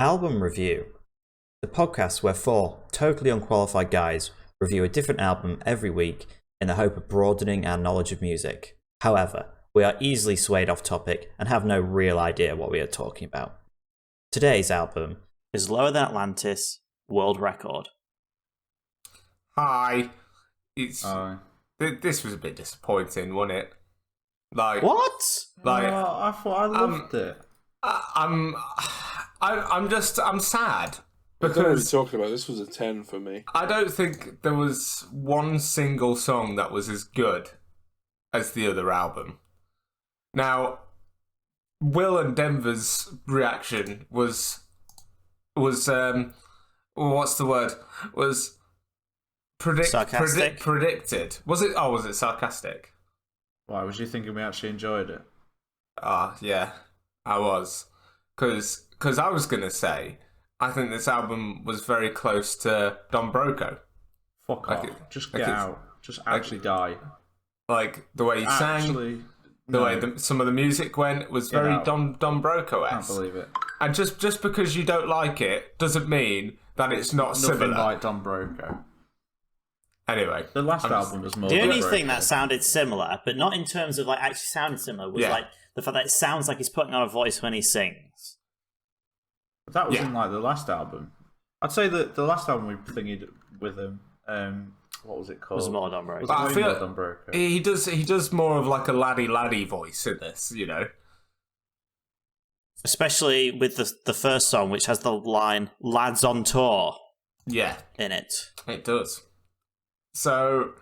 Album Review, the podcast where four totally unqualified guys review a different album every week in the hope of broadening our knowledge of music. However, we are easily swayed off topic and have no real idea what we are talking about. Today's album is Lower Than Atlantis, World Record. Hi. This was a bit disappointing, wasn't it? What? I thought I loved it. I'm sad I don't know what you're because talking about. This was a 10 for me. I don't think there was one single song that was as good as the other album. Now, Will and Denver's reaction was what's the word? Was Sarcastic? predicted. Was it? Oh, was it sarcastic? Why, was you thinking we actually enjoyed it? Yeah, I was. Because I was going to say, I think this album was very close to Don Broco. Fuck Like off. it- Just like get it's- out. Just actually die. Like, the way he sang, Actually, the no, way some of the music went was Get very out. Don can't Broco-esque. believe it. And just because you don't like it doesn't mean that it's not Nothing similar. like Don Broco. Anyway. The last I'm just- album was more. The Don only Broco. thing that sounded similar, but not in terms of like actually sounding similar, was Yeah. like the fact that it sounds like he's putting on a voice when he sings. But that was Yeah. in like the last album. I'd say that the last album we thingied with him. What was it called? Was more Don Broco. Was But I way feel- more Don Broco. He does more of like a laddie voice in this, you know? Especially with the first song, which has the line "Lads on Tour" Yeah. in it. It does. So,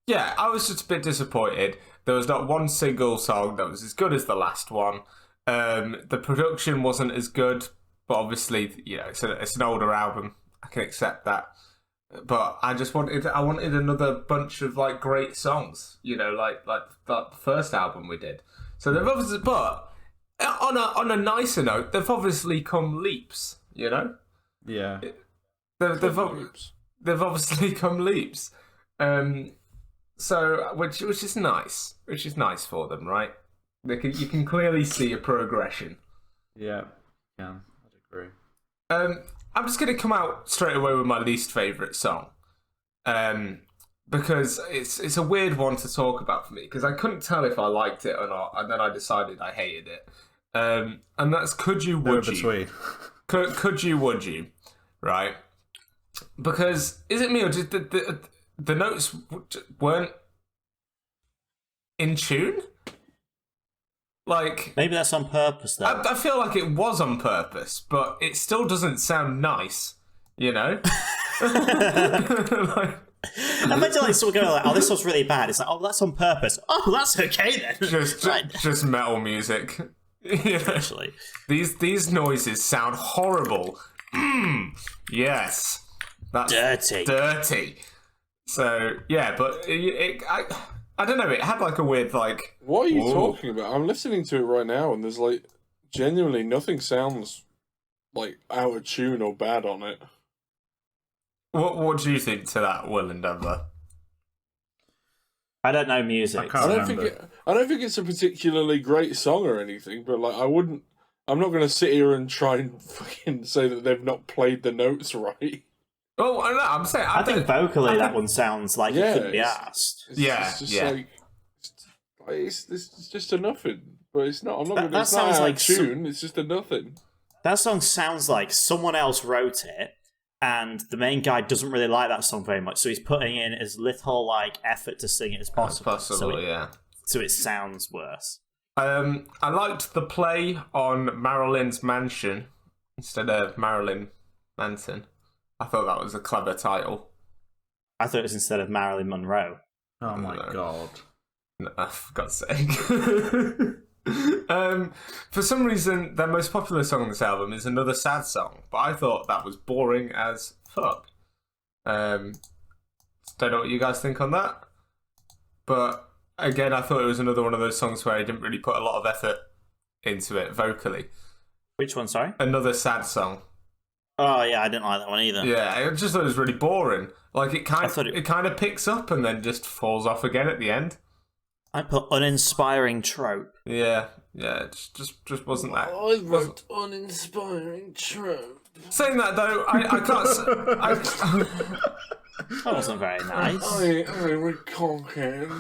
yeah, I was just a bit disappointed. There was not one single song that was as good as the last one. The production wasn't as good, but obviously, you know, it's an older album. I can accept that. But I wanted another bunch of like great songs, you know, like that first album we did. So they've obviously, but on a nicer note, they've obviously come leaps, you know. Yeah. They've obviously come leaps. So which is nice. Which is nice for them, right? You can clearly see a progression. Yeah. Yeah. I'd agree. I'm just gonna come out straight away with my least favourite song. Because it's a weird one to talk about for me, because I couldn't tell if I liked it or not, and then I decided I hated it. And that's Could You They're Would in You? between. Could you, would you? Right? Because, is it me, or did the notes weren't in tune? Like, Maybe that's on purpose, though. I feel like it was on purpose, but it still doesn't sound nice, you know? Like, Imagine like someone going like, "Oh, this was really bad." It's like, "Oh, that's on purpose." Oh, that's okay then. just metal music. You know? Actually, These noises sound horrible. Yes. That's dirty. So, yeah, but I don't know, it had like a weird, like... What are you whoa. talking about? I'm listening to it right now, and there's like genuinely nothing sounds like out of tune or bad on it. What do you think to that, Will and Denver? I don't know music. I can't I don't think remember. I don't think it's a particularly great song or anything, but like I'm not going to sit here and try and fucking say that they've not played the notes right. Oh, I know, I'm saying... I think vocally that one sounds like Yeah, it couldn't be it's- asked. It's just yeah. like it's just a nothing, but it's not. I'm not. That It's not sounds out like of tune. It's just a nothing. That song sounds like someone else wrote it, and the main guy doesn't really like that song very much, so he's putting in as little like effort to sing it as possible. yeah. So it sounds worse. I liked the play on Marilyn's Mansion instead of Marilyn Manson. I thought that was a clever title. I thought it was instead of Marilyn Monroe. Oh my No. god. No, for God's sake. For some reason, their most popular song on this album is another sad song, but I thought that was boring as fuck. Don't know what you guys think on that, but again, I thought it was another one of those songs where I didn't really put a lot of effort into it vocally. Which one, sorry? Another sad song. Oh yeah, I didn't like that one either. Yeah, I just thought it was really boring. Like it kind thought of picks up and then just falls off again at the end. I put uninspiring trope. Yeah, it just wasn't that. I wrote uninspiring trope. Saying that though, I can't. That wasn't very nice. I reconcave.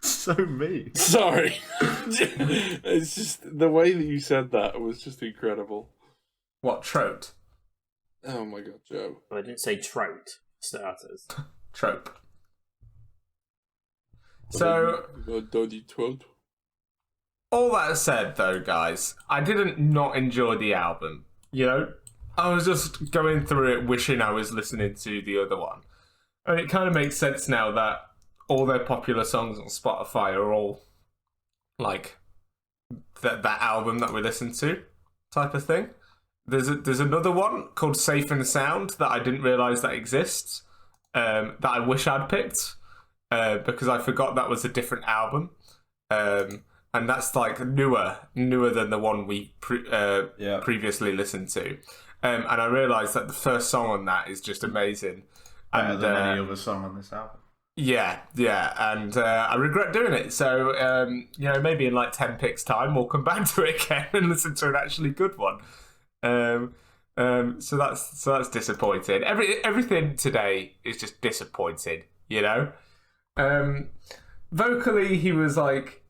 So mean. Sorry. It's just the way that you said that was just incredible. What trope? Oh my god, Joe. Well, I didn't say trope, starters. Trope. So, Dodgy trope. all that said, though, guys, I didn't not enjoy the album. You know, I was just going through it, wishing I was listening to the other one, and it kind of makes sense now that all their popular songs on Spotify are all like that album that we listened to, type of thing. There's another one called Safe and Sound that I didn't realise that exists, that I wish I'd picked, because I forgot that was a different album, and that's like newer than the one we previously listened to, and I realised that the first song on that is just amazing. Better And than any other song on this album. yeah, and I regret doing it. So, maybe in like 10 picks time, we'll come back to it again and listen to an actually good one. So that's disappointing. Everything today is just disappointing, you know? Vocally, he was like,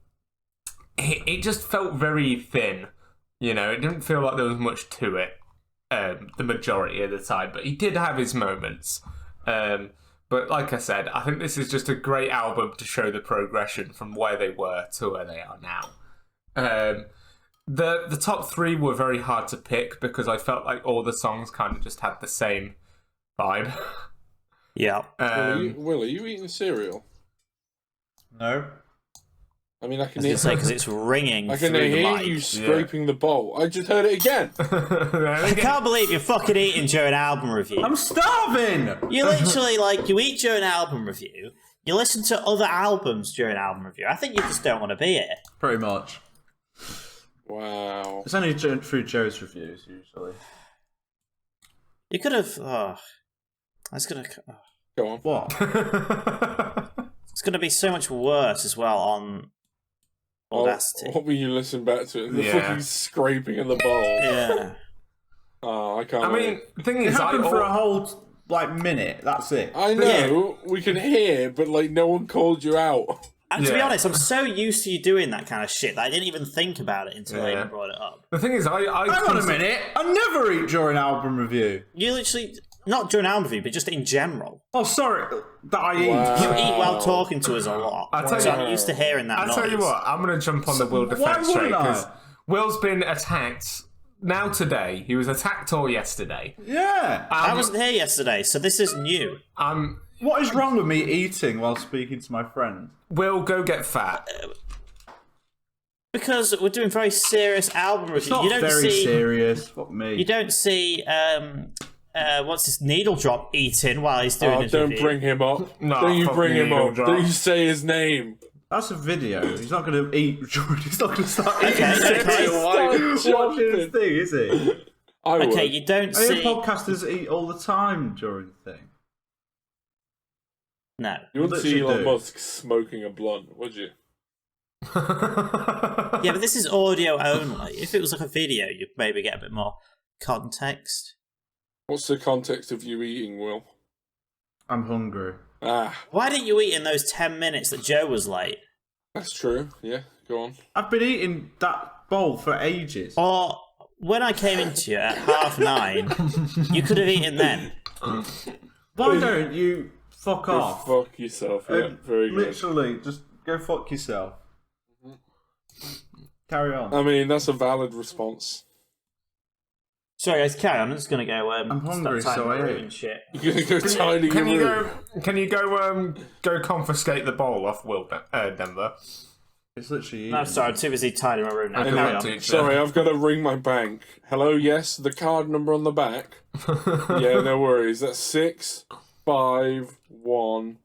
it just felt very thin, you know? It didn't feel like there was much to it, the majority of the time, but he did have his moments. But like I said, I think this is just a great album to show the progression from where they were to where they are now. The top three were very hard to pick because I felt like all the songs kind of just had the same vibe. Yeah. Will, are you eating cereal? No. I mean, I can I was hear. because it's ringing I can through the hear mic. you scraping the bowl. I just heard it again. I can't believe you're fucking eating during album review. I'm starving! You literally, you eat during album review, you listen to other albums during album review. I think you just don't want to be here. Pretty much. Wow. It's only through Joe's reviews, usually. You could have... I was going to... Go on. What? It's going to be so much worse as well on Audacity. What will you listen back to? The Yeah. fucking scraping of the bowl. Yeah. Oh, I can't. I wait. mean, the thing It is, happened for a whole, minute. That's it. I know we can hear, but no one called you out. And to be Yeah. honest, I'm so used to you doing that kind of shit that I didn't even think about it until I Yeah. even brought it up. the thing is, Hang on a minute. I never eat during album review. You literally... Not during album review, but just in general. Oh, sorry. That I eat. You eat while talking to us a lot. I'll tell So you- I'm used to hearing that I'll noise. tell you what, I'm going to jump on the Will Why defense train wouldn't I? because Will's been attacked now today. He was attacked all yesterday. Yeah. I wasn't here yesterday, so this is new. What is wrong with me eating while speaking to my friend? Will, go get fat. Because we're doing very serious album reviews. It's not You don't very see, serious. Fuck me. You don't see what's this needle drop eating while he's doing his Don't review. bring him up. No, don't you fuck bring you, him Needle up. Drop. Don't you say his name. That's a video. He's not going to eat. He's not going to start eating Okay, cereal okay. while Stop watching his thing, is he? I would. Okay, you don't I hear see. podcasters eat all the time during the thing. No. You wouldn't What see should Elon do? Musk smoking a blunt, would you? Yeah, but this is audio only. If it was like a video, you'd maybe get a bit more context. What's the context of you eating, Will? I'm hungry. Ah, Why didn't you eat in those 10 minutes that Joe was late? that's true. Yeah, go on. I've been eating that bowl for ages. Or when I came into you at 9:30, you could have eaten then. Why don't you fuck Go off? fuck yourself. Yeah, very good. Literally, just go fuck yourself. Carry on. I mean, that's a valid response. Sorry, guys, carry on. I'm just going to go. I'm hungry, stop so typing I rude ate. and shit. You're gonna go tidy Can your you room. go confiscate the bowl off Will Denver? It's literally. No, sorry, I'm too busy tidying my room now. I Carry can't on. do- Sorry, I've got to ring my bank. Hello, yes, the card number on the back. Yeah, no worries. That's 651.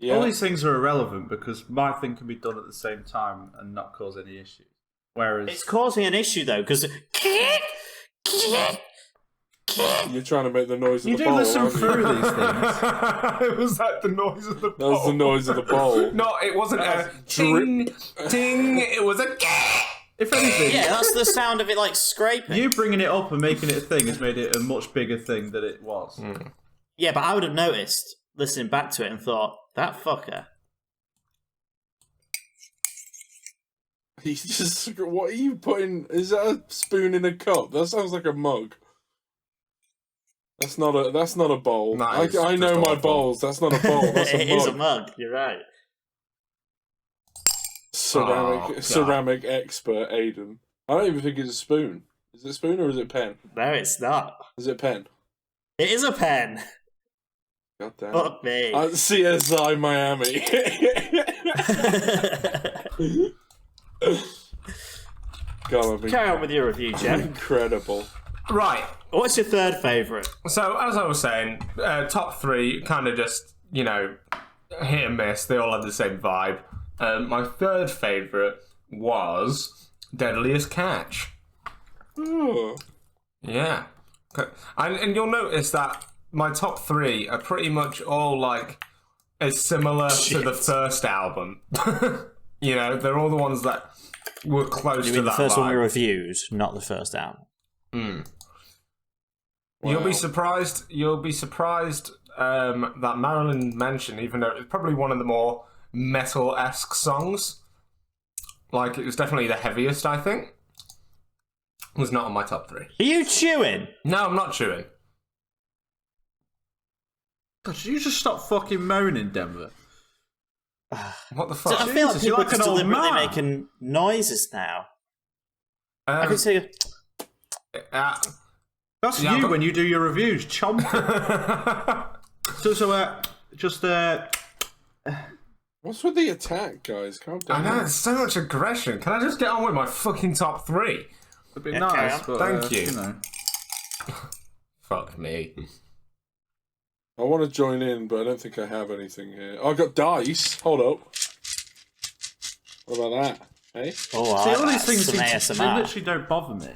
Yeah. All these things are irrelevant because my thing can be done at the same time and not cause any issues. Whereas It's causing an issue though, because You're trying to make the noise of You the do bowl. listen aren't you? through these things. It was like the noise of the bowl. That was the noise of the bowl. No, it wasn't a ting, ting. It was a. If anything, Yeah, that's the sound of it like scraping. you bringing it up and making it a thing has made it a much bigger thing than it was. Yeah, but I would have noticed listening back to it and thought, that fucker. He's just. What are you putting? Is that a spoon in a cup? That sounds like a mug. That's not a. That's not a bowl. No, it's I know just my awful. bowls. That's not a bowl. That's a It mug. is a mug, you're right. Ceramic expert Aiden. I don't even think it's a spoon. Is it a spoon or is it pen? No, it's not. Is it pen? It is a pen. God damn. Fuck me. CSI Miami. God, I mean, Carry on with your review, Jen. incredible. Right. What's your third favourite? So, as I was saying, top three kind of just, hit and miss. They all had the same vibe. My third favourite was Deadliest Catch. Oh. Yeah. And you'll notice that my top three are pretty much all, as similar to the first album. They're all the ones that were close You to mean the that first one we vibe. reviewed, not the first album? You'll Wow. be surprised. That Marilyn mentioned, even though it's probably one of the more metal-esque songs. It was definitely the heaviest, I think. It was not on my top three. Are you chewing? No, I'm not chewing. God, should you just stop fucking moaning, Denver? What the So fuck? I feel like Jesus, you're people are like an just old deliberately man. making noises now. I Um, can see. That's Yeah, you but- when you do your reviews, chomping. What's with the attack, guys? Calm I down. know, it's so much aggression. Can I just get on with my fucking top three? a bit Yeah, carry nice, on. but Thank you. know. Fuck me. I want to join in, but I don't think I have anything here. Oh, I got dice. Hold up. What about that? Hey? Oh, See, I all like these things some they ASMR. literally don't bother me.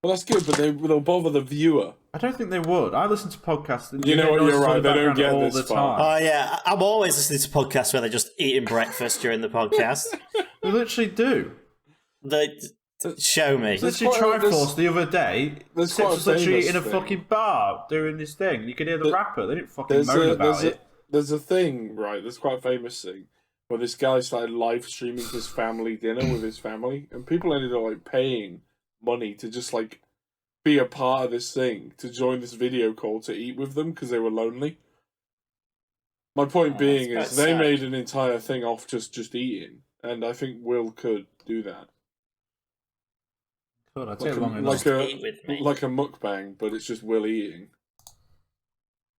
Well, that's good, but they'll bother the viewer. I don't think they would. I listen to podcasts and You know get what, you're noises in right, the they don't background get all this the far. time. Oh yeah, I'm always listening to podcasts where they're just eating breakfast during the podcast. They literally do. They show me. Literally, quite a- Triforce the other day, there's Sips quite a was literally famous in a thing. fucking bar doing this thing. You could hear the rapper. They didn't fucking There's moan a, about there's, it. a, there's a thing, right? There's quite a famous thing where this guy started live streaming his family dinner with his family, and people ended up paying money to just be a part of this thing, to join this video call to eat with them because they were lonely. My point Oh, being that's is quite they sad. made an entire thing off just eating, and I think Will could do that. God, I'd Like take a, long like enough. Eat with me. a mukbang, but it's just Will eating.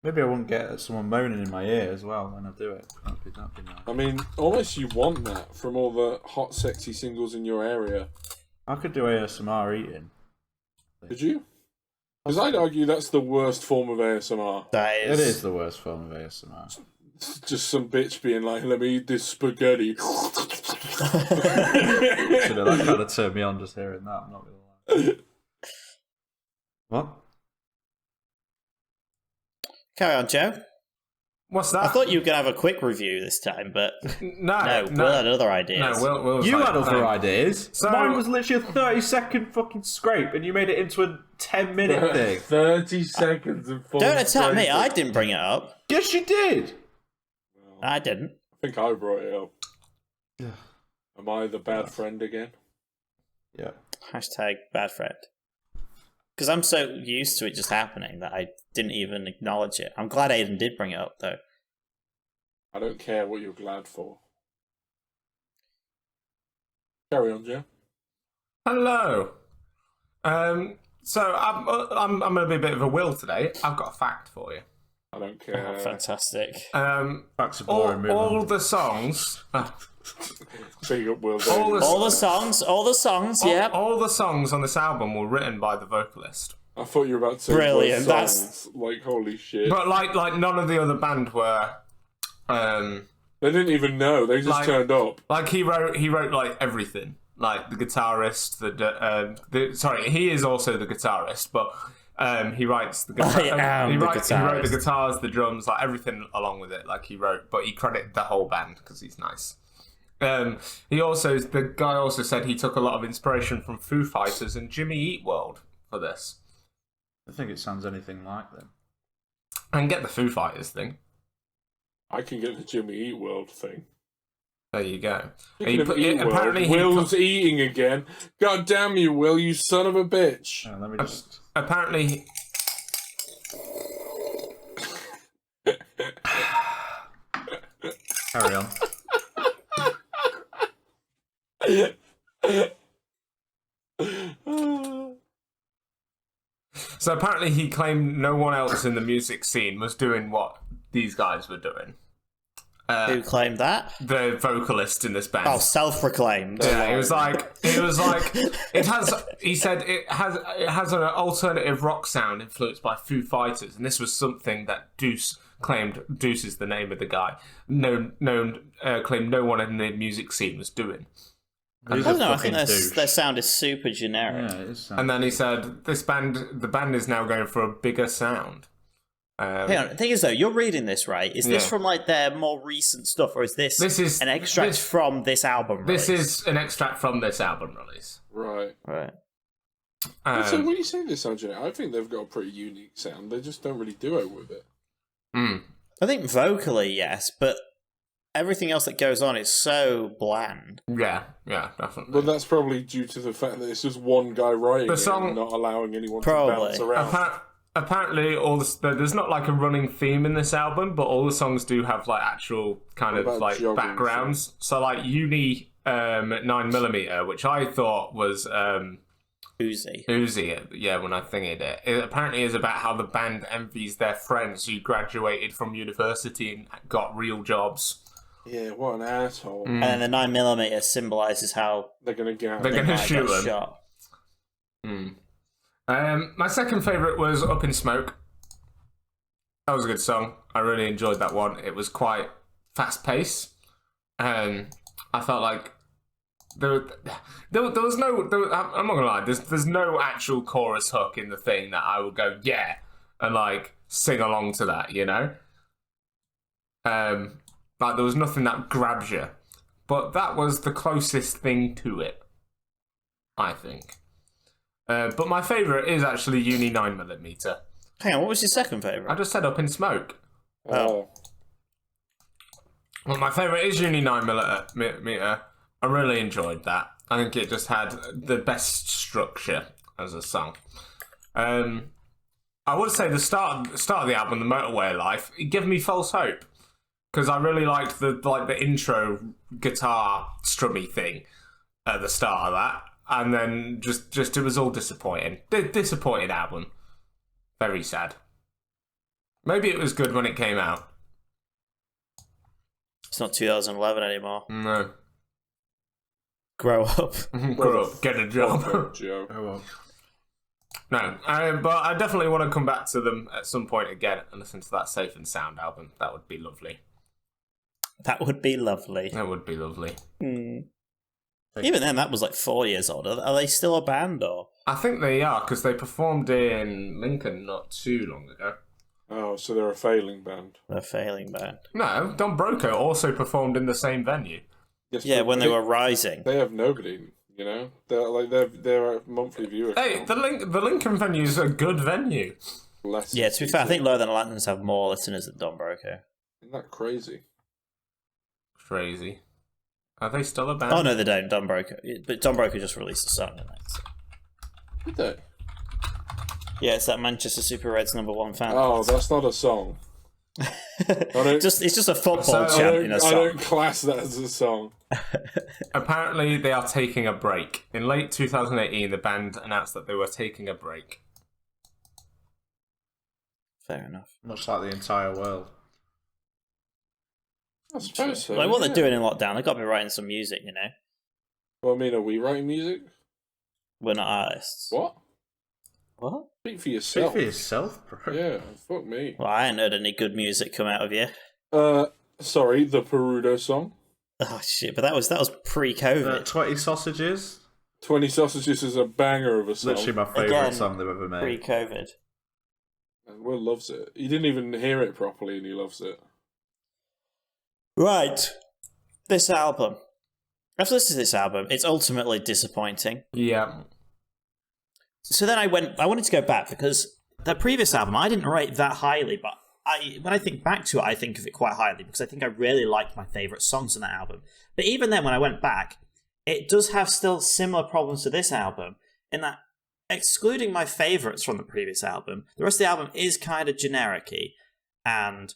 Maybe I wouldn't get someone moaning in my ear as well when I do it. That'd be nice. I mean, almost you want that from all the hot, sexy singles in your area. I could do ASMR eating. Could you? Because I'd argue that's the worst form of ASMR. That It is the worst form of ASMR. Just some bitch being like, let me eat this spaghetti. So that kind of turned me on just hearing that. I'm not gonna lie. What? Carry on, Joe. What's that? I thought you were going to have a quick review this time, but No, Will had other ideas. No, Will was You like, had other ideas. So- Mine was literally a 30-second fucking scrape, and you made it into a 10-minute thing. 30 seconds and 4 Don't attack me. I didn't bring it up. Yes, you did. I didn't. I think I brought it up. Am I the bad friend again? Yeah. Hashtag bad friend. Because I'm so used to it just happening that I didn't even acknowledge it. I'm glad Aiden did bring it up, though. I don't care what you're glad for. Carry on, Joe. Hello. So I'm going to be a bit of a Will today. I've got a fact for you. I don't care. Oh, fantastic. Facts are boring. Move All on. the songs. Big up Will All Davis. the- All the songs, yeah. All the songs on this album were written by the vocalist. I thought you were about to say Brilliant, both songs. Like, holy shit. But like none of the other band were. They didn't even know. They just Like- turned up. Like he wrote like everything. Like the guitarist, sorry, he is also the guitarist, but He writes the guitar. I am he the wrote guitarist. the guitars, the drums, like everything along with it. Like he wrote, but he credited the whole band because he's nice. The guy also said he took a lot of inspiration from Foo Fighters and Jimmy Eat World for this. I think it sounds anything like them. I can get the Foo Fighters thing. I can get the Jimmy Eat World thing. There you go. Apparently, Will's eating again. God damn you, Will! You son of a bitch! Let me just. Apparently. Carry on. So apparently he claimed no one else in the music scene was doing what these guys were doing. Who claimed that? The vocalist in this band. Oh, self-proclaimed. Yeah, it was like it has. He said it has an alternative rock sound influenced by Foo Fighters, and this was something that Deuce claimed. Deuce is the name of the guy. Claimed no one in the music scene was doing. I don't know. I think their sound is super generic. Yeah, it is. And then he said the band is now going for a bigger sound. Hang on. The thing is, though, you're reading this, right? Is this from like their more recent stuff, or is this an extract from this album release? This is an extract from this album release. Right. So when you say this sound generic, I think they've got a pretty unique sound. They just don't really do it with it. I think vocally, yes, but everything else that goes on is so bland. Yeah, definitely. But that's probably due to the fact that it's just one guy writing The song- it and not allowing anyone Probably. to bounce around. Apparently, there's not like a running theme in this album, but all the songs do have like actual kind of like backgrounds. So like Uni 9mm, which I thought was Uzi, yeah, when I thingied it. It apparently is about how the band envies their friends who graduated from university and got real jobs. Yeah, what an asshole. And then the 9mm symbolises how They're going to get They're going to shoot them. shot. My second favourite was Up in Smoke. That was a good song. I really enjoyed that one. It was quite fast paced. I felt like there was no. I'm not gonna lie. There's no actual chorus hook in the thing that I would go yeah and like sing along to that. You know. Like there was nothing that grabs you, but that was the closest thing to it, I think. But my favourite is actually Uni 9mm. Hang on, what was your second I favourite? just said Up in Smoke. Oh. Well, my favourite is Uni 9mm. I really enjoyed that. I think it just had the best structure as a song. I would say the start of the album, The Motorway Life, it gave me false hope. Because I really liked the intro guitar strummy thing at the start of that. And then just it was all disappointing. Disappointed album. Very sad. Maybe it was good when it came out. It's not 2011 anymore. No. Grow up. Grow up. Get a job. Fuck, Joe. Oh well. No. But I definitely want to come back to them at some point again and listen to that Safe and Sound album. That would be lovely. That would be lovely. That would be lovely. Even then, that was like 4 years old. Are they still a band, or? I think they are, because they performed in Lincoln not too long ago. Oh, so they're a failing band. They're a failing band. No, Don Broco also performed in the same venue. Yes, Yeah, but when they were rising. They have nobody, you know? They're a monthly viewer. Hey, the Lincoln venue is a good venue. Less Yeah, to be fair, I think Lower Than Atlantis have more listeners than Don Broco. Isn't that crazy? Crazy. Are they still a band? Oh, no, they don't. Don Broco. But Don Broco just released a song. Did they? Yeah, it's that Manchester Super Reds #1 fan. Oh, that's not a song. It's just a football So- chant in a I song. don't class that as a song. Apparently, they are taking a break. In late 2018, the band announced that they were taking a break. Fair enough. Much like the entire world. I suppose so. Like what yeah. they're doing in lockdown, they've got to be writing some music, you know? Well, I mean, are we writing music? We're not artists. What? What? Speak for Speak yourself. for yourself, bro. Yeah, fuck me. Well, I ain't heard any good music come out of you. Sorry, the Perudo song. Oh shit! But that was pre-COVID. 20 Sausages. 20 Sausages is a banger of a song. Literally my favourite Again, song they've ever made. Pre-COVID. And Will loves it. He didn't even hear it properly, and he loves it. Right. This album. I've listened to this album. It's ultimately disappointing. Yeah. So then I wanted to go back because the previous album I didn't rate that highly, but when I think back to it, I think of it quite highly because I think I really liked my favourite songs on that album. But even then, when I went back, it does have still similar problems to this album in that, excluding my favourites from the previous album, the rest of the album is kind of generic-y. And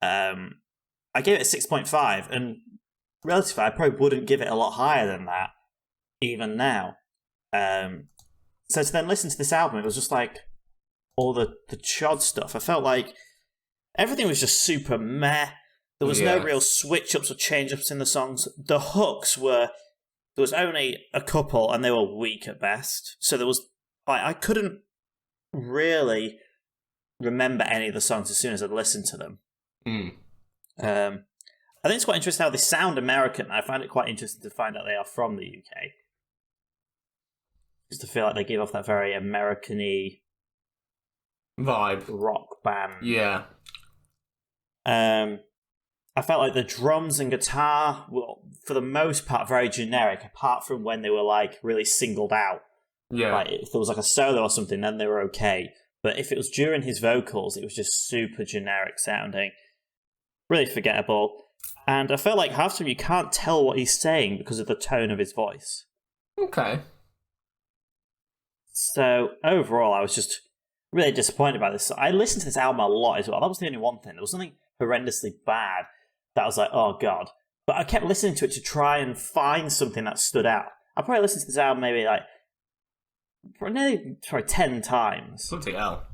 I gave it a 6.5, and relatively, I probably wouldn't give it a lot higher than that, even now. So to then listen to this album, it was just like all the chod stuff. I felt like everything was just super meh. There was no real switch-ups or change-ups in the songs. The hooks there was only a couple, and they were weak at best. So there was, I couldn't really remember any of the songs as soon as I'd listened to them. I think it's quite interesting how they sound American. I find it quite interesting to find out they are from the UK. Just to feel like they give off that very American-y vibe. Rock band. Yeah. I felt like the drums and guitar were, for the most part, very generic, apart from when they were like really singled out. Yeah. Like if there was like a solo or something, then they were okay. But if it was during his vocals, it was just super generic sounding. Really forgettable. And I felt like half the time you can't tell what he's saying because of the tone of his voice. Okay. So overall, I was just really disappointed by this. I listened to this album a lot as well. That was the only one thing. There was something horrendously bad that I was like, oh god. But I kept listening to it to try and find something that stood out. I probably listened to this album maybe like nearly 10 times. Bloody hell.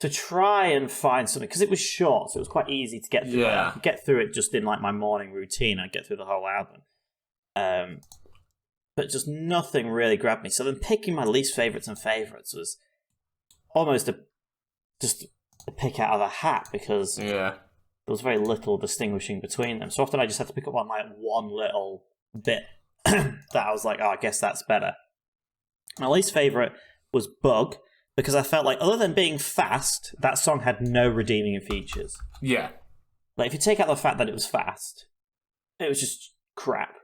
To try and find something, because it was short, so it was quite easy to get through. Yeah. I could get through it just in like my morning routine. I'd get through the whole album. But just nothing really grabbed me. So then picking my least favourites and favourites was almost just a pick out of a hat, because there was very little distinguishing between them. So often I just had to pick up on like one little bit that I was like, oh, I guess that's better. My least favourite was Bug, because I felt like, other than being fast, that song had no redeeming features. Yeah. Like, if you take out the fact that it was fast, it was just crap.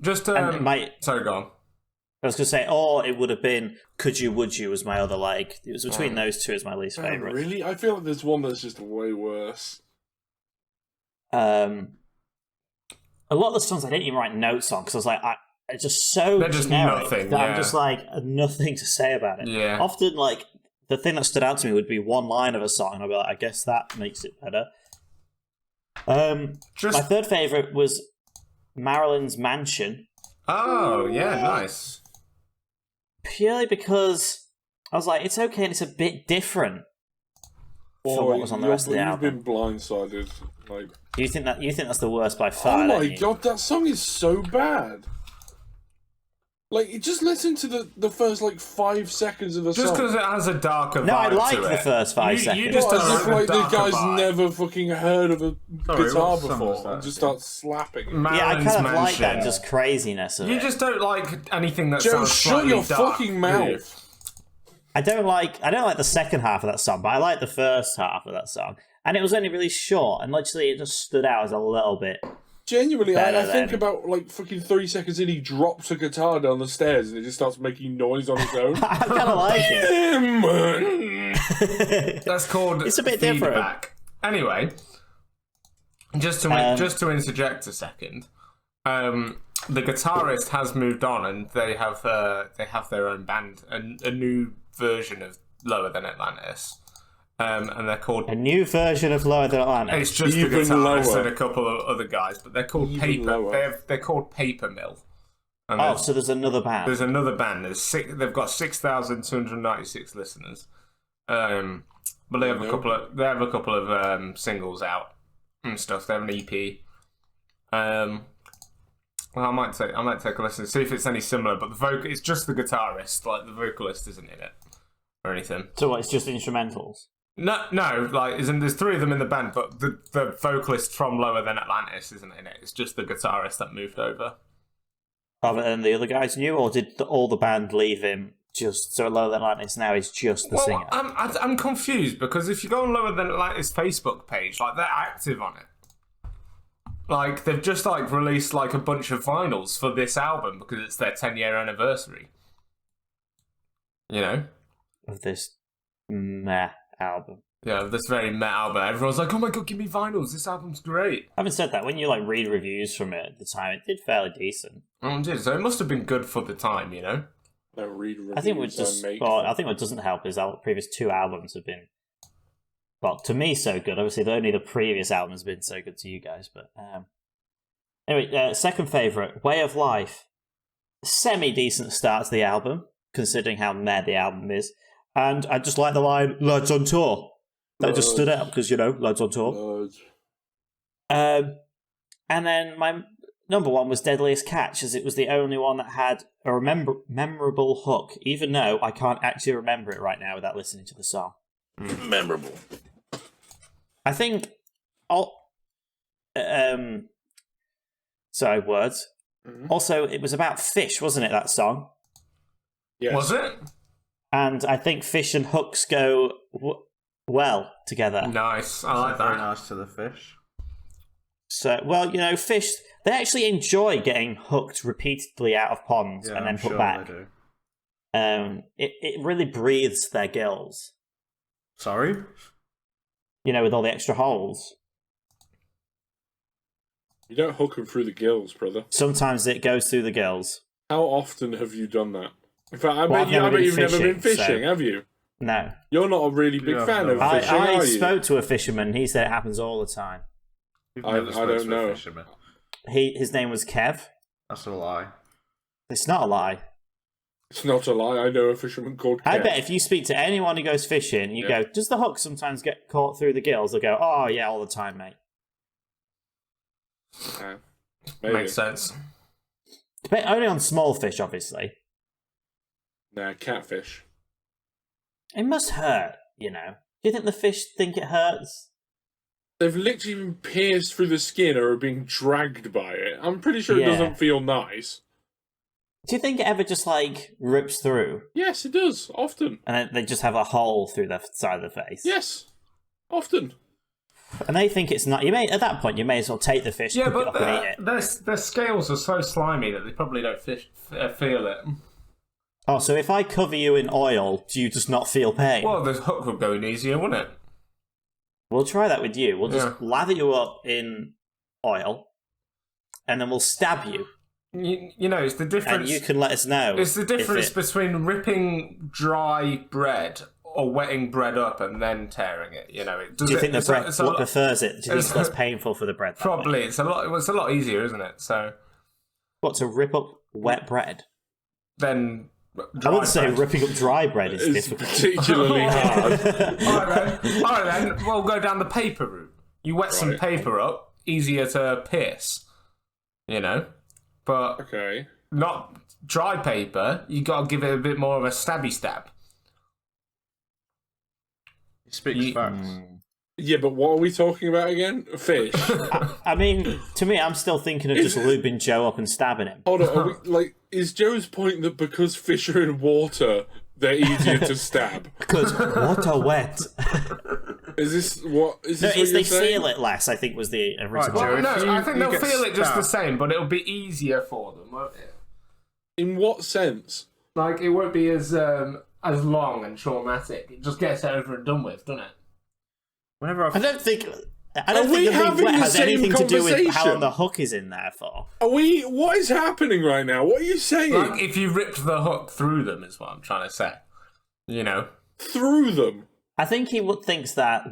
Just sorry, go on. I was going to say, or it would have been Could You, Would You was my other, like, it was between those two as my least favourite. Really? I feel like there's one that's just way worse. A lot of the songs I didn't even write notes on, because I was like, it's just so They're just generic nothing, that I'm just like, nothing to say about it. Yeah. Often, like, the thing that stood out to me would be one line of a song, and I'd be like, I guess that makes it better. My third favourite was Marilyn's Mansion. Oh, yeah, nice. Purely because I was like, it's okay and it's a bit different from what was on the rest of the album. You've been blindsided. Like, Do you think that's the worst by far? oh my don't you? god, that song is so bad. Like, just listen to the first, like, 5 seconds of the song. Just because it has a darker vibe No, I like to the it. first 5 seconds. You just What, don't as if, like like, the the darker guy's vibe. never fucking heard of a Sorry, guitar what song was before and that? just starts slapping it. Yeah, I Marilyn's kind of like that Mansion. just craziness of You it. just don't like anything that Joe, sounds shut slightly your dark, fucking do you? mouth. I don't like the second half of that song, but I like the first half of that song. And it was only really short, and literally it just stood out as a little bit. Genuinely, I Better think than- about, like, fucking 3 seconds in, he drops a guitar down the stairs and it just starts making noise on its own. I kind of like it. That's called It's a bit feedback. Anyway, just to interject a second, the guitarist has moved on, and they have their own band, a new version of Lower Than Atlantis, and they're called. A new version of Lower Than Atlantis. It's just the Even guitarist lower. and a couple of other guys, but they're called Even Paper. lower. They're called Paper Mill. And Oh, so there's another band. there's another band. They've got 6,296 listeners. But they have a couple of singles out and stuff. They have an EP. Well, I might take a listen, see if it's any similar. But it's just the guitarist. Like, the vocalist isn't in it or anything. So what, it's just instrumentals? No. Like, there's 3 of them in the band, but the vocalist from Lower Than Atlantis isn't in it. It's just the guitarist that moved over. Rather than the other guys knew, or did all the band leave him just so Lower Than Atlantis now is just the Well, singer. I'm confused because if you go on Lower Than Atlantis Facebook page, like they're active on it. Like they've just like released like a bunch of vinyls for this album because it's their 10-year anniversary. You know, Of this meh album. yeah, this very meh album. Everyone's like, "Oh my god, give me vinyls! This album's great." Having said that, when you like read reviews from it at the time, it did fairly decent. So it must have been good for the time, you know. Don't read reviews. I think what doesn't help is our previous two albums have been, well, to me so good. Obviously, only the previous album has been so good to you guys. But anyway, second favorite, Way of Life, semi decent start to the album, considering how meh the album is. And I just like the line "Lads on tour." That just stood out because lads on tour. And then my number one was Deadliest Catch, as it was the only one that had a memorable hook, even though I can't actually remember it right now without listening to the song. Memorable. I think... sorry, words. Mm-hmm. Also, it was about fish, wasn't it, that song? Yes. Was it? And I think fish and hooks go well together. Nice. I like Very that. nice to the fish. So, well, fish, they actually enjoy getting hooked repeatedly out of ponds and then I'm put sure back. They do. It really breathes their gills, Sorry? with all the extra holes. You don't hook them through the gills, brother. Sometimes it goes through the gills. How often have you done that? In fact, I Well, bet you've never been fishing, fishing, so- have you? No. You're not a really big Yeah, fan no. of fishing, I are you? spoke to a fisherman. He said it happens all the time. You've I never spoke don't to a know. fisherman. His name was Kev. That's a lie. It's not a lie. It's not a lie. I know a fisherman called I Kev. bet if you speak to anyone who goes fishing, you go, does the hook sometimes get caught through the gills? They'll go, oh, yeah, all the time, mate. Yeah, maybe. Makes sense. But only on small fish, obviously. Nah, catfish. It must hurt, Do you think the fish think it hurts? They've literally been pierced through the skin or are being dragged by it. I'm pretty sure it Yeah. doesn't feel nice. Do you think it ever just, rips through? Yes, it does. Often. And then they just have a hole through the side of the face? Yes. Often. And they think it's not... At that point, you may as well take the fish, Yeah, pick it but up and eat it. their scales are so slimy that they probably don't feel it. Oh, so if I cover you in oil, do you just not feel pain? Well, the hook would go in easier, wouldn't it? We'll try that with you. We'll just Yeah. lather you up in oil, and then we'll stab you, It's the difference. and you can let us know. It's the if difference it- between ripping dry bread or wetting bread up and then tearing it. Do you think the bread prefers it? Do you think it's it's- less painful for the bread? that way? Probably, it's a lot easier, isn't it? So What, to rip up wet bread? then I wouldn't say bread. ripping up dry bread is It's difficult. particularly hard. All right then. We'll go down the paper route. You wet some Right. paper up, easier to pierce. But Okay. not dry paper. You got to give it a bit more of a stabby stab. He speaks You- facts. Yeah, but what are we talking about again? Fish. I mean, to me, I'm still thinking of just lubing Joe up and stabbing him. Hold on. Is Joe's point that because fish are in water, they're easier to stab? Because water wet. Is this what? Is No, this it's what they you're saying? feel it less, I think was the original. Right, Joe, Well, if no, you- I think you they'll get feel it just the stabbed- same, but it'll be easier for them, won't it? In what sense? Like, it won't be as long and traumatic. It just gets over and done with, doesn't it? Whenever I I've... don't think Are we the being having wet the has same anything to do with how conversation? long the hook is in there for. What is happening right now? What are you saying? Like, if you ripped the hook through them, is what I'm trying to say. Through them? I think he thinks that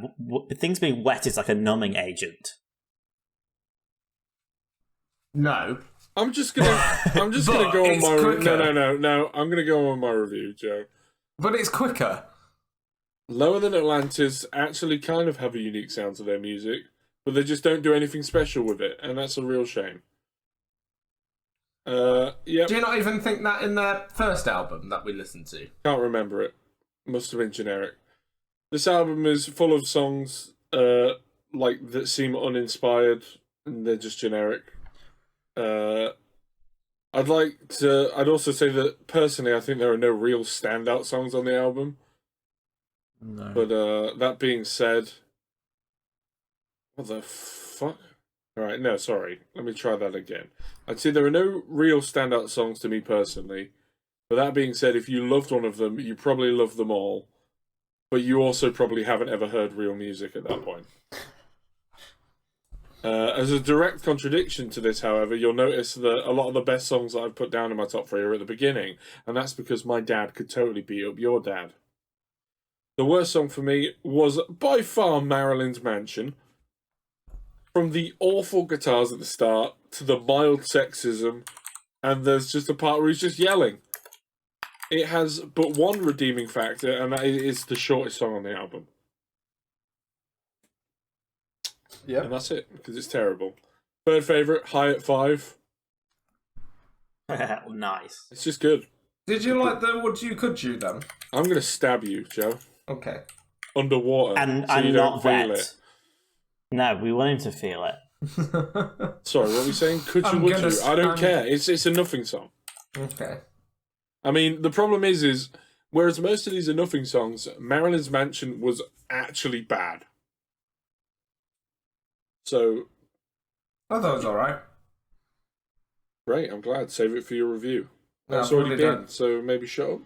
things being wet is like a numbing agent. No. I'm just gonna go on it's my quicker. no. I'm gonna go on my review, Joe. But it's quicker. Lower Than Atlantis actually kind of have a unique sound to their music, but they just don't do anything special with it, and that's a real shame. Yep, Do you not even think that in their first album that we listened to? can't remember it. Must have been generic. This album is full of songs that seem uninspired, and they're just generic. I'd also say that personally, I think there are no real standout songs on the album. No. But that being said, what the fuck? All right, no, sorry. Let me try that again. I'd say there are no real standout songs to me personally. But that being said, if you loved one of them, you probably love them all. But you also probably haven't ever heard real music at that point. As a direct contradiction to this, however, you'll notice that a lot of the best songs that I've put down in my top 3 are at the beginning, and that's because my dad could totally beat up your dad. The worst song for me was by far Marilyn's Mansion. From the awful guitars at the start to the mild sexism, and there's just a part where he's just yelling. It has but one redeeming factor, and that is the shortest song on the album. Yeah. And that's it, because it's terrible. Third favourite, High at 5. Nice. It's just good. Did you like the Would You Could You then? I'm going to stab you, Joe. Okay. Underwater. And so you not don't feel vet. it. No, we want him to feel it. Sorry, what were you saying? Could you, would you? I don't care. It's a nothing song. Okay. I mean, the problem is whereas most of these are nothing songs, Marilyn's Mansion was actually bad. So, I thought it was alright. great, I'm glad. Save it for your review. No, That's I've already already been, done. so maybe shut up.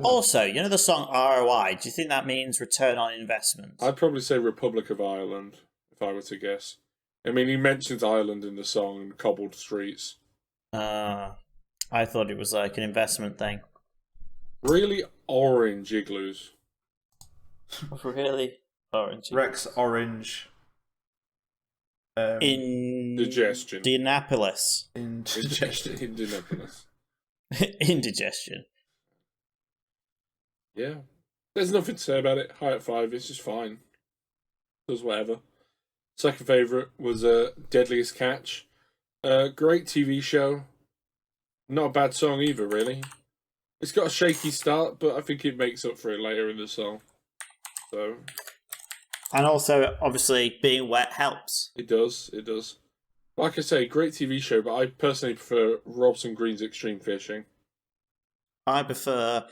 Also, you know the song ROI? Do you think that means return on investment? I'd probably say Republic of Ireland, if I were to guess. I mean, he mentions Ireland in the song and cobbled streets. I thought it was like an investment thing. Really orange igloos. Really? Orange. Rex Orange. Indigestion. Indianapolis. Indigestion. Indianapolis. Indigestion. Yeah. There's nothing to say about it. High at 5, it's just fine. Does whatever. Second favourite was Deadliest Catch. Great TV show. Not a bad song either, really. It's got a shaky start, but I think it makes up for it later in the song. So, And also, obviously, being wet helps. it does. Like I say, great TV show, but I personally prefer Robson Green's Extreme Fishing. I prefer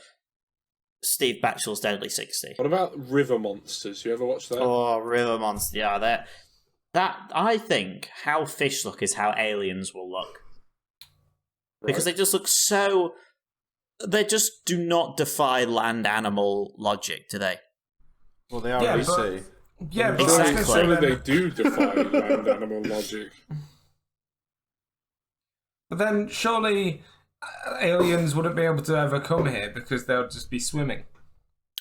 Steve Batchel's Deadly 60. What about River Monsters? You ever watch that? Oh, River Monster. Yeah, that I think how fish look is how aliens will look. Right. Because they just look so... They just do not defy land animal logic, do they? Well, they are Yeah, sea. Yeah, but Exactly. I was Surely gonna say they then, do defy land animal logic. but then surely aliens wouldn't be able to ever come here because they'll just be swimming.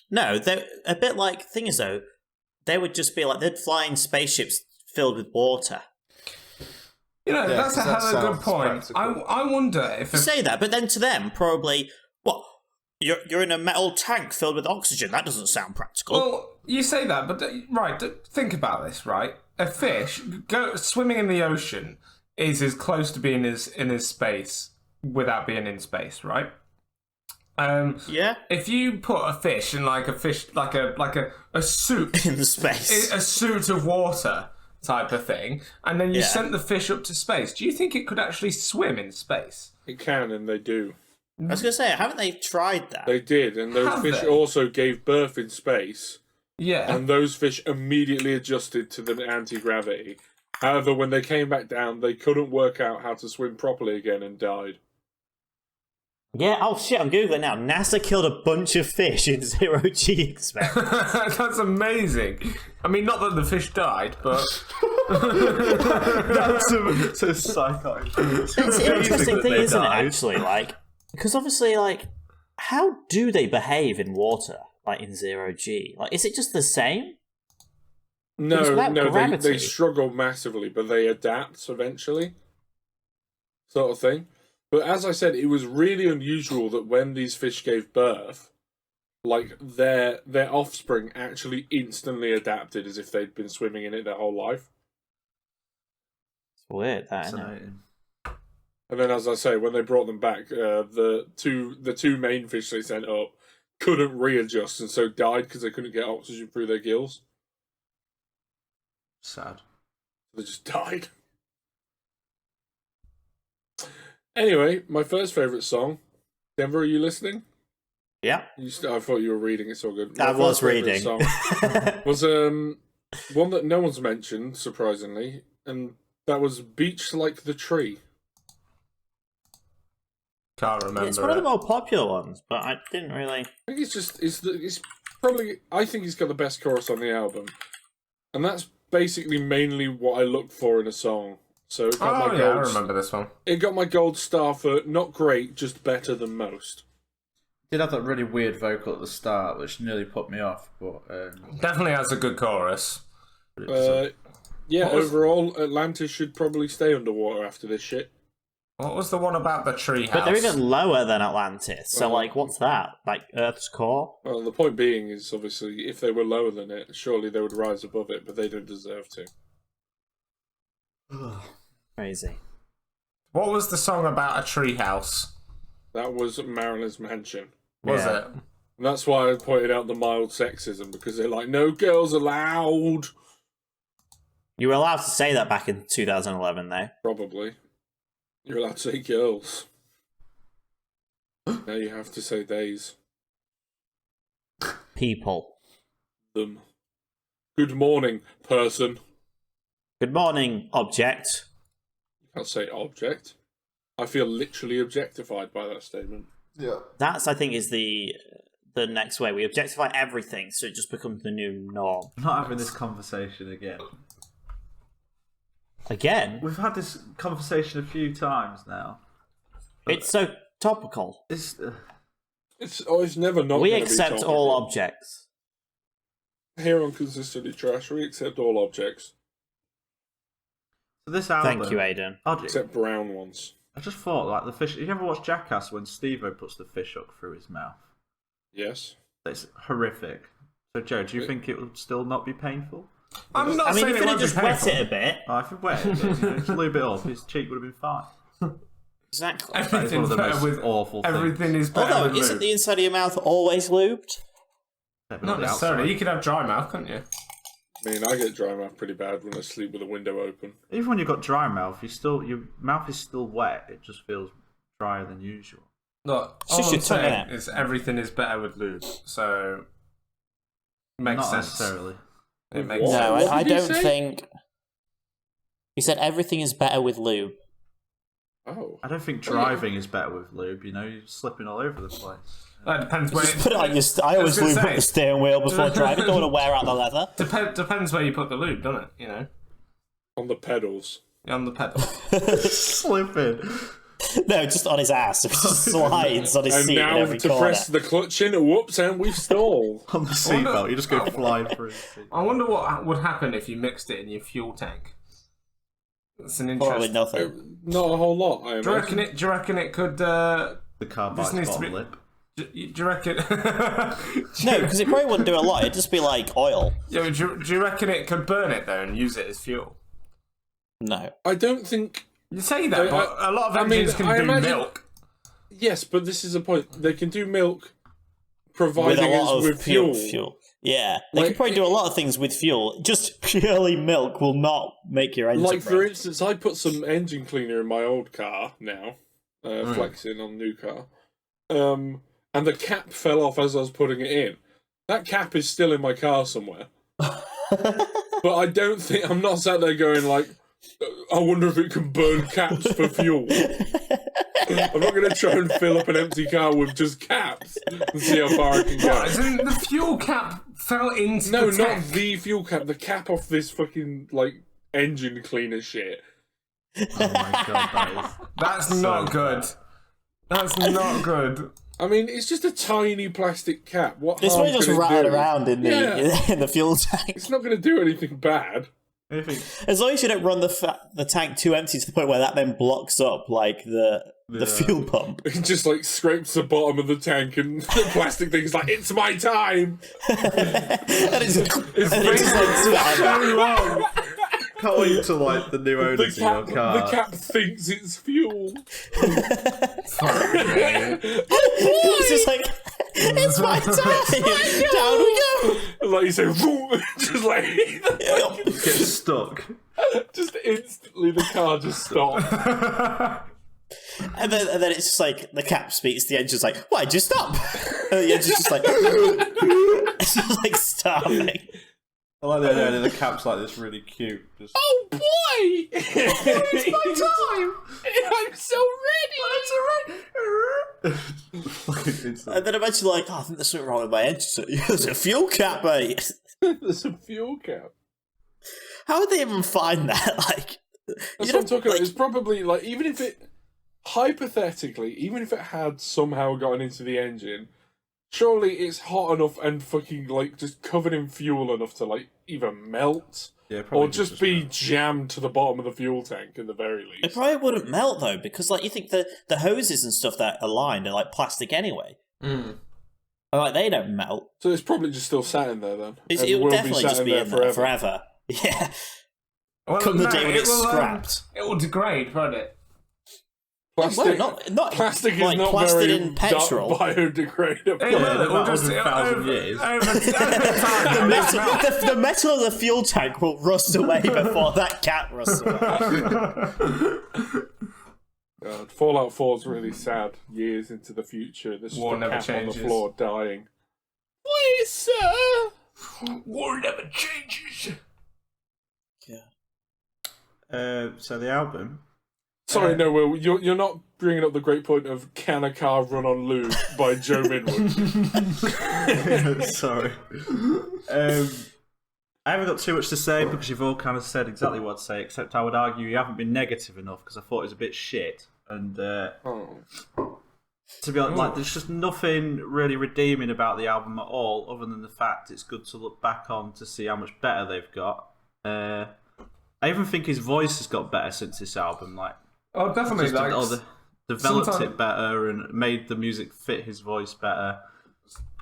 No, they're a bit like... Thing is, though, they would just be like... They'd fly in spaceships filled with water. You know, Yeah, that's a 'cause that hell of a good sounds point. practical. I wonder if... You say that, but then to them, probably... What? You're in a metal tank filled with oxygen. That doesn't sound practical. Well, you say that, but right, think about this, right? A fish swimming in the ocean is as close to being in his space without being in space, right? Yeah? If you put a fish in like a suit In the space. a suit of water type of thing, and then you Yeah. sent the fish up to space, do you think it could actually swim in space? It can, and they do. I was going to say, haven't they tried that? They did, and those Have fish they? also gave birth in space, Yeah. and those fish immediately adjusted to the anti-gravity. However, when they came back down, they couldn't work out how to swim properly again and died. Yeah, oh shit, I'm Googling now. NASA killed a bunch of fish in zero-G experiments. That's amazing. I mean, not that the fish died, but That's so psychotic. It's an interesting thing, isn't it, actually? Like, because obviously, like, how do they behave in water, like in zero-G? Like, is it just the same? Because No, without no, gravity- they struggle massively, but they adapt eventually, sort of thing. But as I said, it was really unusual that when these fish gave birth, like their offspring actually instantly adapted as if they'd been swimming in it their whole life. It's weird, that, isn't it? Fascinating. And then, as I say, when they brought them back, the two main fish they sent up couldn't readjust and so died because they couldn't get oxygen through their gills. Sad. They just died. Anyway, my first favourite song. Denver, are you listening? Yeah. I thought you were reading. It's all good. I was reading. Song was one that no one's mentioned, surprisingly, and that was "Beach Like the Tree." Can't remember. It's one of the more popular ones, but I didn't really. I think it's probably. I think he's got the best chorus on the album, and that's basically mainly what I look for in a song. So it got my gold, I remember this one. It got my gold star for not great, just better than most. Did have that really weird vocal at the start, which nearly put me off. But Definitely has a good chorus. Overall, Atlantis should probably stay underwater after this shit. What was the one about the tree house? But they're even lower than Atlantis. So, like, what's that? Like Earth's core? Well, the point being is obviously if they were lower than it, surely they would rise above it, but they don't deserve to. Crazy. What was the song about a tree house? That was Marilyn's Mansion. Was Yeah. it? And that's why I pointed out the mild sexism, because they're like, no girls allowed. You were allowed to say that back in 2011, though. Probably. You're allowed to say girls. Now you have to say theys. People. Them. Good morning, person. Good morning, object. You can't say object. I feel literally objectified by that statement. Yeah. That's, I think, is the next way. We objectify everything, so it just becomes the new norm. I'm not having this conversation again. Again? We've had this conversation a few times now. It's so topical. It's It's never not. We gonna be accept topical. all objects. Here on Consistently Trash, we accept all objects. so this album. Thank you, Aidan. Except brown ones. I just thought, like the fish. You ever watch Jackass when Steve-O puts the fish hook through his mouth? Yes. It's horrific. So, Joe, do you think it would still not be painful? I'm not I mean, saying if it you won't just be wet painful. it a bit. Oh, if it wet, just lube it up, his cheek would have been fine. Exactly. That is one Everything's of the better most with awful things. everything is better Although, with isn't lube. the inside of your mouth always lubed? Yeah, but Not the necessarily. outside. You could have dry mouth, couldn't you? I mean, I get dry mouth pretty bad when I sleep with a window open. Even when you've got dry mouth, your mouth is still wet. It just feels drier than usual. Look, It's all just I'm your tongue, saying innit? is everything is better with lube. So, makes Not sense. necessarily. It makes What? sense. No, What I did he don't say? think. He said everything is better with lube. Oh. I don't think driving is better with lube. You know, you're slipping all over the place. That depends where. Just put it on your. I always gonna lube up say. the steering wheel before driving. Don't want to wear out the leather. Depends where you put the lube, doesn't it? You know, On the pedals. on the pedal. Slipping. No, just on his ass. It just slides on his And seat in now every to corner. press the clutch in, whoops, and we've stalled. On the seatbelt, you just go flying through the seat. I wonder what would happen if you mixed it in your fuel tank. That's an Probably interesting. nothing. Not a whole lot, I Do you imagine. reckon it could? The car This bites needs to bottom be- lip. Do you reckon? No, because it probably wouldn't do a lot. It'd just be like oil. Yeah, do you reckon it could burn it though and use it as fuel? No. I don't think... You say that, but a lot of I mean, engines can I do imagine- milk. Yes, but this is the point. They can do milk With providing a us lot of with fuel. Yeah, they Like, can probably do a lot of things with fuel. Just purely milk will not make your engine Like, for run. instance, I put some engine cleaner in my old car now, flexing on the new car, and the cap fell off as I was putting it in. That cap is still in my car somewhere. But I don't think... I'm not sat there going like, I wonder if it can burn caps for fuel. I'm not going to try and fill up an empty car with just caps and see how far I can go. As in the fuel cap fell into No, the not tank. the fuel cap. The cap off this fucking, like, engine cleaner shit. Oh my god, That's not good. That's not good. I mean, it's just a tiny plastic cap. What It's harm probably just can it rattled do? around in the Yeah. in the fuel tank. It's not going to do anything bad. As long as you don't run the tank too empty to the point where that then blocks up like the fuel pump. It just, like, scrapes the bottom of the tank and the plastic thing's like, it's my time! And it's just like Very long. Can't wait till like the new owners of your car. The cap thinks it's fuel. it's just like it's my time. Down we go. And like you say, boom, just like, Get stuck. just instantly the car just stopped. And then it's just like the cap speaks. The engine's like, "Why'd you stop?" And the engine's just like, it's just like starving. I like the idea the cap's like this really cute. Just... Oh boy! It's my time! I'm so ready! And then imagine like, "Oh, I think there's something wrong with my engine." So, there's a fuel cap, mate. There's a fuel cap. How would they even find that? Like, That's what I'm talking about. It's probably like, even if it, hypothetically, even if it had somehow gotten into the engine, surely it's hot enough and fucking like just covered in fuel enough to like either melt or just be jammed to the bottom of the fuel tank at the very least. It probably wouldn't melt though, because like you think the hoses and stuff that are lined are like plastic anyway. Mm. Like they don't melt. So it's probably just still sat in there then. It will definitely just be in there forever. Yeah. Well, Come the day when it's scrapped. It will degrade, won't it? Plastic, not plastic like is not plastic very in petrol. biodegradable. It will just 1,000 years. Over time, the metal of the fuel tank will rust away before that cat rusts away. God, Fallout 4 is really sad. Years into the future, there's just War a never cat changes. on the floor dying. Please, sir. War never changes. Yeah. So the album. Sorry, no, Will. You're not bringing up the great point of "Can a Car Run on Lube" by Joe Minwood. Sorry. I haven't got too much to say because you've all kind of said exactly what I'd say, except I would argue you haven't been negative enough because I thought it was a bit shit. And to be honest, like, there's just nothing really redeeming about the album at all, other than the fact it's good to look back on to see how much better they've got. I even think his voice has got better since this album. Like, Oh, definitely. Like, developed it better and made the music fit his voice better.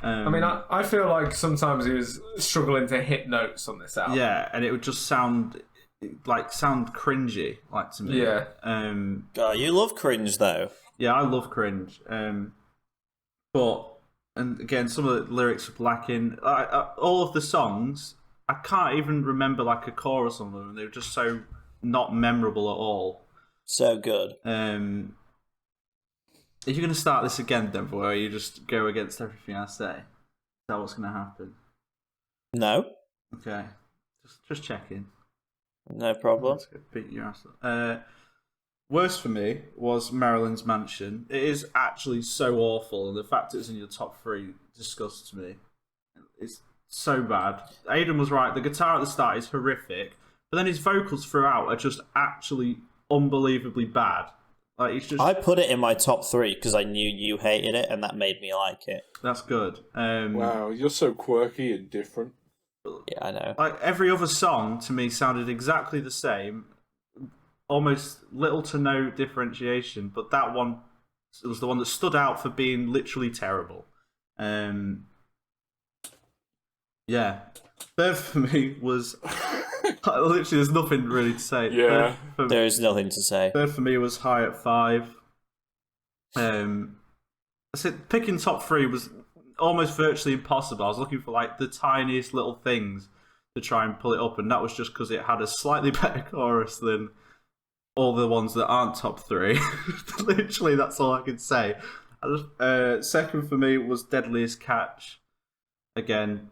I mean, I feel like sometimes he was struggling to hit notes on this album. Yeah, and it would just sound cringy, like, to me. Yeah. God, you love cringe though. Yeah, I love cringe. But and again, some of the lyrics are lacking. All of the songs, I can't even remember like a chorus on them. They were just so not memorable at all. So good. If you're going to start this again, then, boy, you just go against everything I say. Is that what's going to happen? No. Okay. Just checking. No problem. Let's go beat your ass. Worst for me was Marilyn's Mansion. It is actually so awful, and the fact it's in your top 3 disgusts me. It's so bad. Aidan was right. The guitar at the start is horrific, but then his vocals throughout are just actually unbelievably bad. Like, it's just... I put it in my top 3 because I knew you hated it, and that made me like it. That's good. Wow, you're so quirky and different. Yeah, I know. Like, every other song to me sounded exactly the same, almost little to no differentiation, but that one was the one that stood out for being literally terrible. Yeah. Third for me was... Literally, there's nothing really to say. Yeah. There is nothing to say. Third for me was High at 5. I said picking top 3 was almost virtually impossible. I was looking for like the tiniest little things to try and pull it up, and that was just because it had a slightly better chorus than all the ones that aren't top 3. Literally, that's all I can say. Second for me was Deadliest Catch. Again,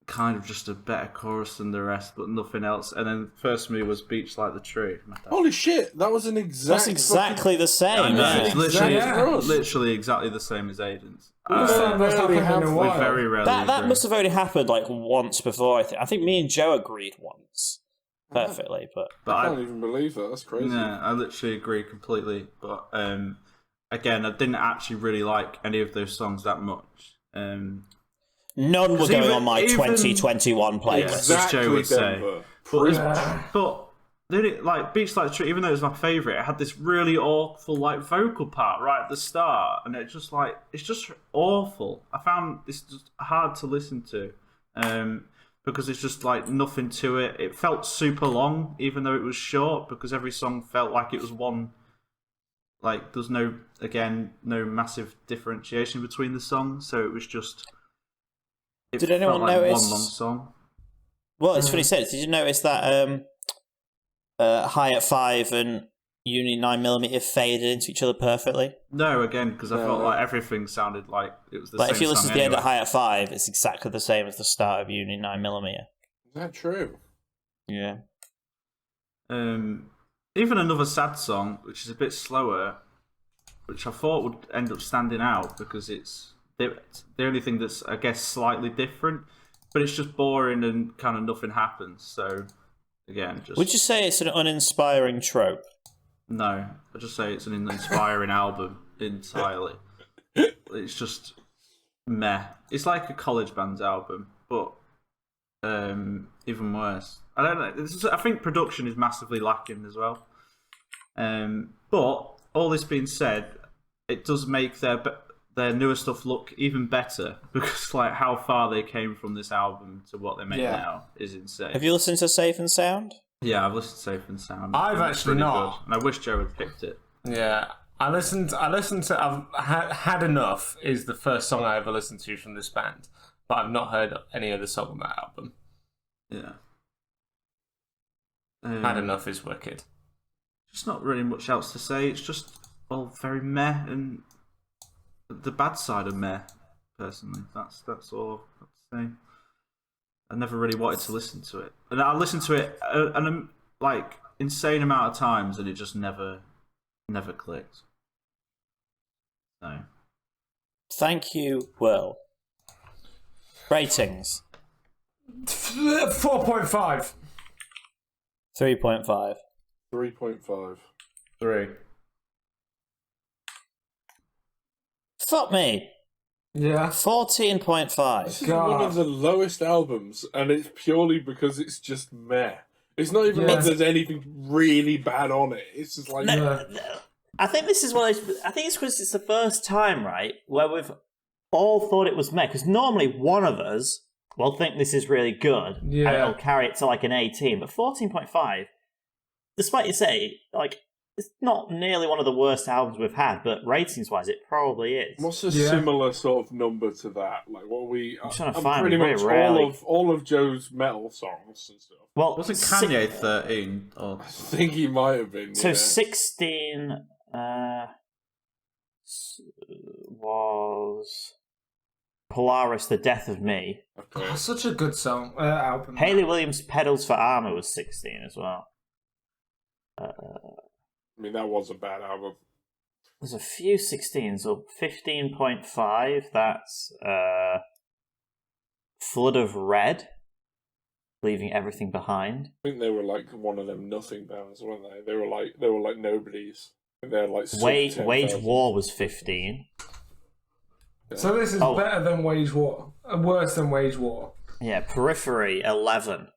kind of just a better chorus than the rest, but nothing else. And then first for me was Beach Like the Tree. Holy shit, that was an exact... That's exactly the same. It's Yeah. literally exactly the same as Aidan's. We very rarely That agree. must have only happened like once before. I think me and Joe agreed once perfectly, but I can't even believe that. That's crazy. Yeah, I literally agree completely. But again, I didn't actually really like any of those songs that much. none were going on my 2021 playlist. Exactly, Joe would say. Denver. But then it, like, Beach Like the Tree, even though it was my favourite, it had this really awful like vocal part right at the start, and it's just awful. I found it's just hard to listen to, because it's just like nothing to it. It felt super long, even though it was short, because every song felt like it was one. Like, there's no massive differentiation between the songs, so it was just. Did anyone notice? One long song. Well, it's funny you said. Did you notice that High at 5 and Uni 9mm faded into each other perfectly? No, again, because I felt like everything sounded like it was the Like same if you listen song to the end anyway. of High at 5, it's exactly the same as the start of Uni 9mm. Is that true? Yeah. Even another sad song, which is a bit slower, which I thought would end up standing out because it's the only thing that's, I guess, slightly different, but it's just boring and kind of nothing happens. So, again, just... Would you say it's an uninspiring trope? No, I just say it's an inspiring album entirely. It's just meh. It's like a college band's album, but even worse. I don't know. I think production is massively lacking as well. But all this being said, it does make their newer stuff look even better because like how far they came from this album to what they make now is insane. Have you listened to Safe and Sound? Yeah, I've listened to Safe and Sound. I've It's actually really not. good, and I wish Joe had picked it. Yeah, I listened to. I've had enough. Is the first song I ever listened to from this band, but I've not heard any other song on that album. Yeah. Had enough is wicked. Just not really much else to say. It's just all very meh, and the bad side of meh. Personally, that's all I've got to say. I never really wanted to listen to it, and I listened to it like insane amount of times, and it just never clicked. So, Thank you, Will. Ratings 4.5. 3.5. 3.5. 3. Fuck me. Yeah. 14.5. This is one of the lowest albums, and it's purely because it's just meh. It's not even like there's anything really bad on it. It's just like I think this is I think it's because it's the first time, right, where we've all thought it was meh. Because normally one of us will think this is really good, and it'll carry it to like an 18. But 14.5, despite you say, like, it's not nearly one of the worst albums we've had, but ratings-wise, it probably is. What's a similar sort of number to that? Like what are we? I'm trying to I'm find pretty it much rarely. all of Joe's metal songs and stuff. Well, wasn't Kanye 13? Or... I think he might have been. So yeah. 16 was Polaris, The Death of Me. Okay. Oh, such a good song album. Haley Williams' Pedals for Armour was 16 as well. I mean, that was a bad album. There's a few 16s, so 15.5, that's Flood of Red, Leaving Everything Behind. I think they were like one of them nothing bands, weren't they? They were like nobodies. They had like Wage 10,000. War was 15. So this is better than Wage War. Worse than Wage War. Yeah, Periphery, 11.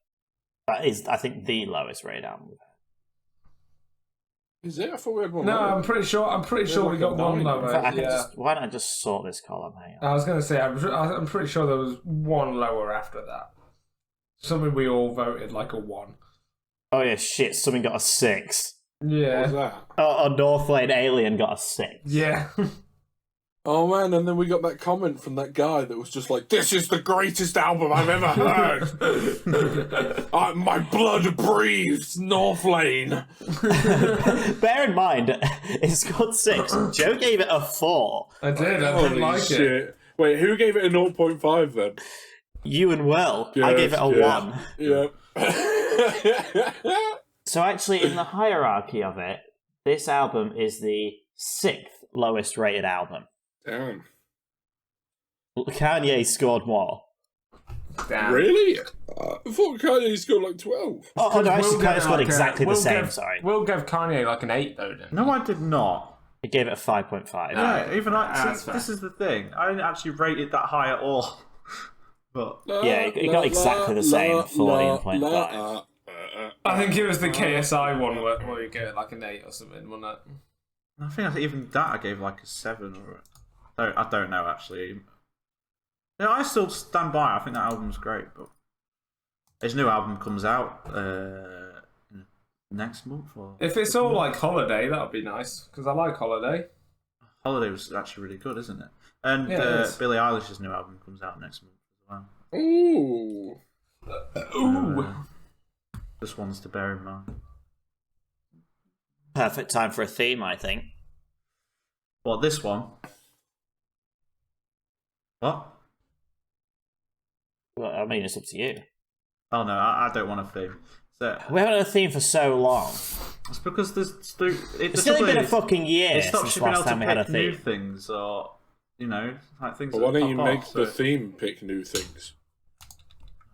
That is, I think, the lowest rated album we've had. Is it? I thought we had one. No, lower. I'm pretty sure we got one lower. In fact, Yeah. why don't I just sort this column? Hang on. I was going to say, I'm pretty sure there was one lower after that. Something we all voted like a 1. Oh yeah, shit, something got a 6. What Yeah. was that? Oh, Northlane Alien got a 6. Yeah. Oh man, and then we got that comment from that guy that was just like, "This is the greatest album I've ever heard. My blood breathes Northlane." Bear in mind, it's got 6. Joe gave it a 4. I did. I Holy didn't like shit! it. Wait, who gave it a 0.5 then? You and Will. I gave it a 1. Yep. So actually, in the hierarchy of it, this album is the 6th lowest rated album. Damn. Kanye scored more. Damn. Really? I thought Kanye scored like 12. Oh no, actually, We'll Kanye give scored like exactly the we'll same, give- sorry. We'll give Kanye like an 8 though, didn't we? No, I did not. He gave it a 5.5. Yeah, even that's fair. this is the thing. I didn't actually rate it that high at all. But Yeah, he got exactly the same, 14.5. I think it was the KSI one where you get it like an 8 or something, wasn't it? I think even that I gave like a 7 or I don't know actually. Yeah, I still stand by. I think that album's great, but his new album comes out next month. Or If it's all like Holiday, that would be nice because I like Holiday. Holiday was actually really good, isn't it? And Yeah, it is. Billie Eilish's new album comes out next month as well. Ooh. Ooh. Uh, Just ones to bear in mind. Ooh. Just ones to bear in mind. I think it was the KSI one where you get like an 8 or something, wasn't it? I think that's even that I gave like a 7 or I don't know actually. Perfect time for a theme, I think. Well, this one. What? Well, I mean, it's up to you. Oh no, I don't want a theme. So, We haven't had a theme for so long. it's because It's only been a fucking year It's not since shipping last out to time we had a pick new theme. things, or like things. But why that don't you pop make off, the so- theme pick new things?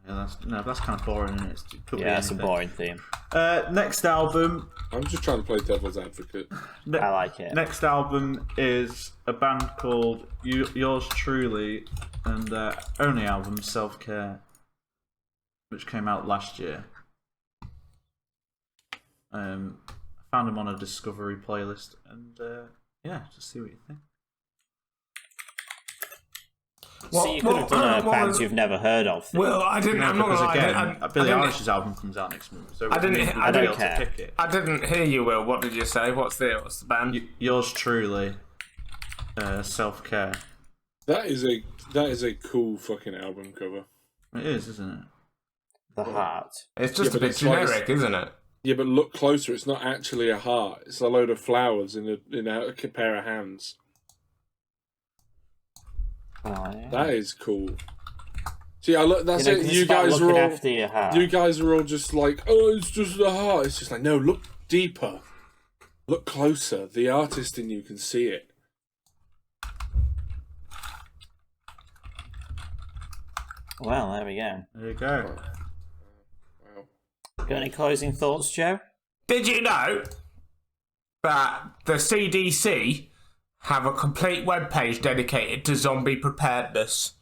Yeah, that's kind of boring, isn't it? It could be Yeah, it's a anything. boring theme. Next album. I'm just trying to play devil's advocate. I like it. Next album is a band called Yours Truly, and their only album, Self Care, which came out last year. I found them on a Discovery playlist, and yeah, just see what you think. So you could have done a band you've never heard of. Well, I didn't. I'm not because gonna lie. again, Billie Eilish's album comes out next month, so I didn't- we I won't don't be able care. to pick it. I didn't hear you, Will. What did you say? What's the band? Yours Truly, Self Care. That is a cool fucking album cover. It is, isn't it? The Heart. It's just Yeah, a but bit it's like- generic, isn't it? Yeah, but look closer. It's not actually a heart. It's a load of flowers in a pair of hands. Oh, yeah. That is cool. See, I look. That's You know, it. 'cause You it's about guys are looking all. after your heart. You guys are all just like, oh, it's just a heart. It's just like, no, look deeper. Look closer. The artist in you can see it. Well, there we go. There you go. Wow. Got any closing thoughts, Joe? Did you know that the CDC have a complete webpage dedicated to zombie preparedness?